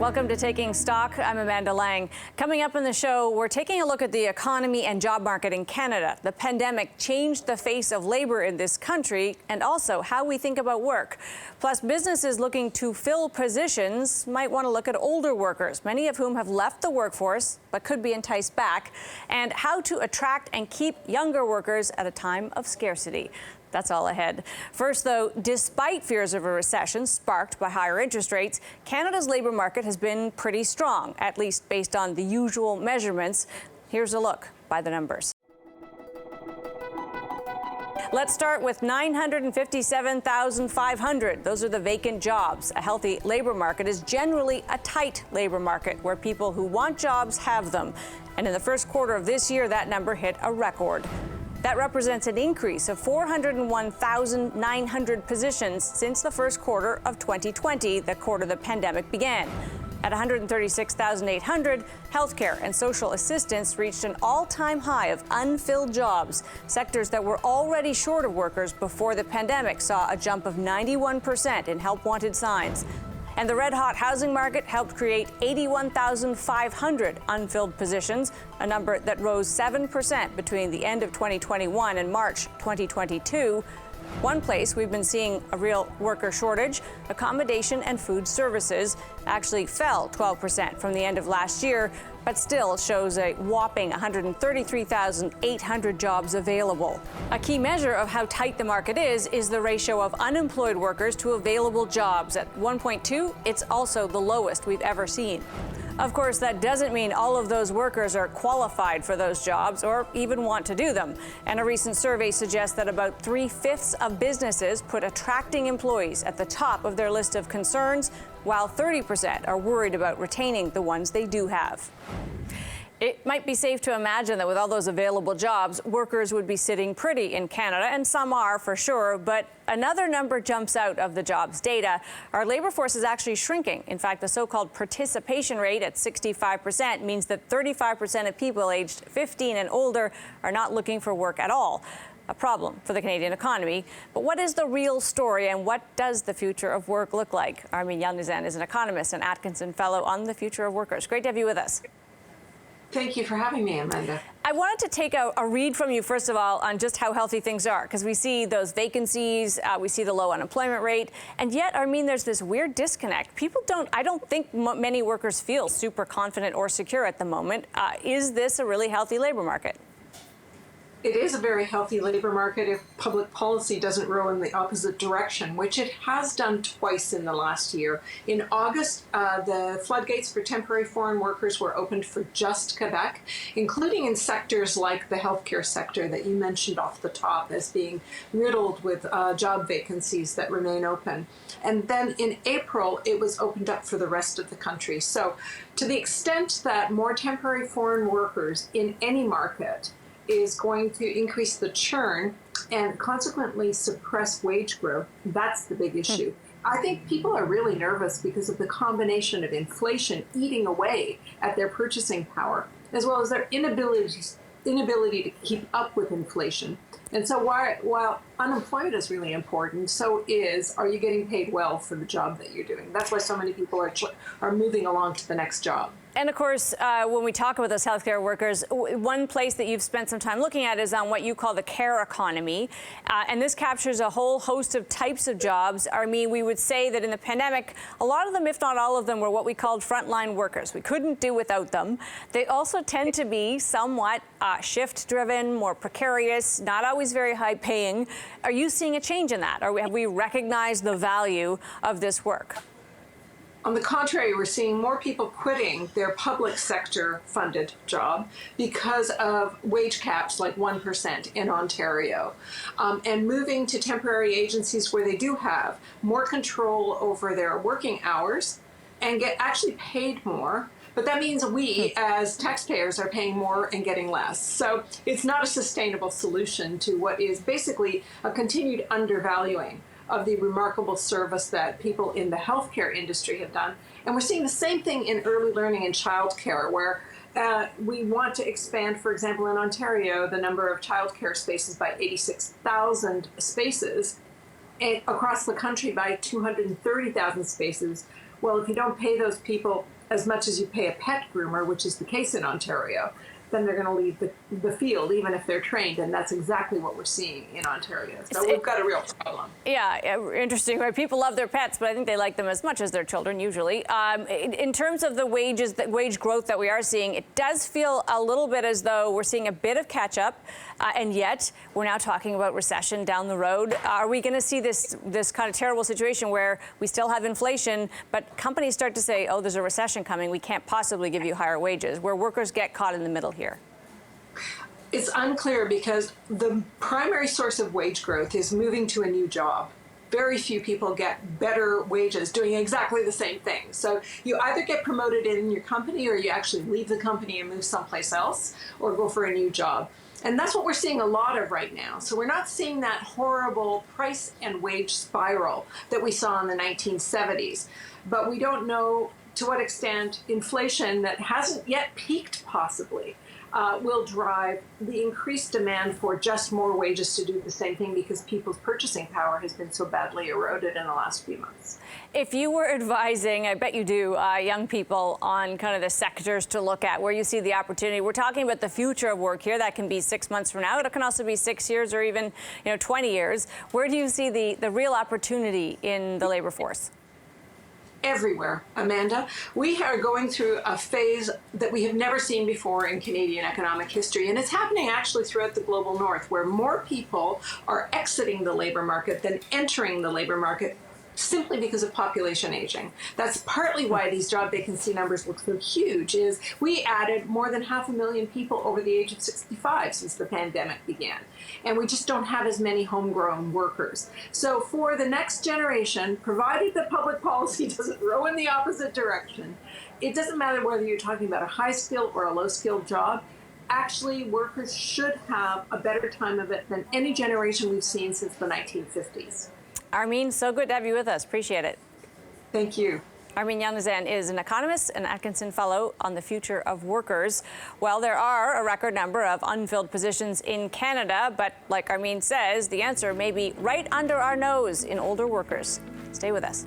Welcome to Taking Stock. I'm Amanda Lang. Coming up in the show, we're taking a look at the economy and job market in Canada. The pandemic changed the face of labor in this country and also how we think about work. Plus, businesses looking to fill positions might want to look at older workers, many of whom have left the workforce but could be enticed back, and how to attract and keep younger workers at a time of scarcity. That's all ahead. First, though, despite fears of a recession sparked by higher interest rates, Canada's labor market has been pretty strong, at least based on the usual measurements. Here's a look by the numbers. Let's start with 957,500. Those are the vacant jobs. A healthy labor market is generally a tight labor market where people who want jobs have them. And in the first quarter of this year, that number hit a record. That represents an increase of 401,900 positions since the first quarter of 2020, the quarter the pandemic began. At 136,800, healthcare and social assistance reached an all-time high of unfilled jobs. Sectors that were already short of workers before the pandemic saw a jump of 91% in help-wanted signs. And the red-hot housing market helped create 81,500 unfilled positions, a number that rose 7% between the end of 2021 and March 2022. One place we've been seeing a real worker shortage, accommodation and food services, actually fell 12% from the end of last year, but still shows a whopping 133,800 jobs available. A key measure of how tight the market is the ratio of unemployed workers to available jobs. At 1.2, it's also the lowest we've ever seen. Of course, that doesn't mean all of those workers are qualified for those jobs or even want to do them. And a recent survey suggests that about 3/5 of businesses put attracting employees at the top of their list of concerns, while 30% are worried about retaining the ones they do have. It might be safe to imagine that with all those available jobs, workers would be sitting pretty in Canada, and some are for sure, but another number jumps out of the jobs data. Our labor force is actually shrinking. In fact, the so-called participation rate at 65% means that 35% of people aged 15 and older are not looking for work at all. A problem for the Canadian economy. But what is the real story, and what does the future of work look like? Armine Yalnizan is an economist and Atkinson Fellow on the future of workers. Great to have you with us. Thank you for having me, Amanda. I wanted to take a read from you, first of all, on just how healthy things are, because we see those vacancies, we see the low unemployment rate, and yet, I mean, there's this weird disconnect. I don't think many workers feel super confident or secure at the moment. Is this a really healthy labor market? It is a very healthy labor market if public policy doesn't row in the opposite direction, which it has done twice in the last year. In August, the floodgates for temporary foreign workers were opened for just Quebec, including in sectors like the healthcare sector that you mentioned off the top as being riddled with job vacancies that remain open. And then in April, it was opened up for the rest of the country. So to the extent that more temporary foreign workers in any market is going to increase the churn and consequently suppress wage growth, that's the big issue. I think people are really nervous because of the combination of inflation eating away at their purchasing power, as well as their inability to keep up with inflation. And so while unemployment is really important, so are you getting paid well for the job that you're doing? That's why so many people are moving along to the next job. And of course, when we talk about those healthcare workers, one place that you've spent some time looking at is on what you call the care economy. And this captures a whole host of types of jobs. I mean, we would say that in the pandemic, a lot of them, if not all of them, were what we called frontline workers. We couldn't do without them. They also tend to be somewhat shift-driven, more precarious, not always very high-paying. Are you seeing a change in that? Or have we recognized the value of this work? On the contrary, we're seeing more people quitting their public sector funded job because of wage caps like 1% in Ontario, and moving to temporary agencies where they do have more control over their working hours and get actually paid more. But that means we, as taxpayers, are paying more and getting less. So it's not a sustainable solution to what is basically a continued undervaluing of the remarkable service that people in the healthcare industry have done. And we're seeing the same thing in early learning and childcare, where we want to expand, for example, in Ontario, the number of childcare spaces by 86,000 spaces, and across the country by 230,000 spaces. Well, if you don't pay those people as much as you pay a pet groomer, which is the case in Ontario, then they're going to leave the field, even if they're trained. And that's exactly what we're seeing in Ontario. So we've got a real problem. Yeah, interesting, right? People love their pets, but I think they like them as much as their children, usually. In terms of the wage growth that we are seeing, it does feel a little bit as though we're seeing a bit of catch up, and yet we're now talking about recession down the road. Are we going to see this kind of terrible situation where we still have inflation, but companies start to say, oh, there's a recession coming, we can't possibly give you higher wages, where workers get caught in the middle here? It's unclear because the primary source of wage growth is moving to a new job. Very few people get better wages doing exactly the same thing. So you either get promoted in your company or you actually leave the company and move someplace else or go for a new job. And that's what we're seeing a lot of right now. So we're not seeing that horrible price and wage spiral that we saw in the 1970s. But we don't know to what extent inflation that hasn't yet peaked possibly will drive the increased demand for just more wages to do the same thing because people's purchasing power has been so badly eroded in the last few months. If you were advising, I bet you do, young people on kind of the sectors to look at where you see the opportunity, we're talking about the future of work here. That can be 6 months from now. It can also be 6 years or even 20 years. Where do you see the real opportunity in the labor force? Everywhere, Amanda. We are going through a phase that we have never seen before in Canadian economic history, and it's happening actually throughout the global north, where more people are exiting the labor market than entering the labor market simply because of population aging. That's partly why these job vacancy numbers look so huge, is we added more than 500,000 people over the age of 65 since the pandemic began. And we just don't have as many homegrown workers. So for the next generation, provided that public policy doesn't row in the opposite direction, it doesn't matter whether you're talking about a high-skilled or a low-skilled job, actually workers should have a better time of it than any generation we've seen since the 1950s. Armine, so good to have you with us. Appreciate it. Thank you. Armine Yalnizan is an economist and Atkinson Fellow on the future of workers. Well, there are a record number of unfilled positions in Canada, but like Armine says, the answer may be right under our nose in older workers. Stay with us.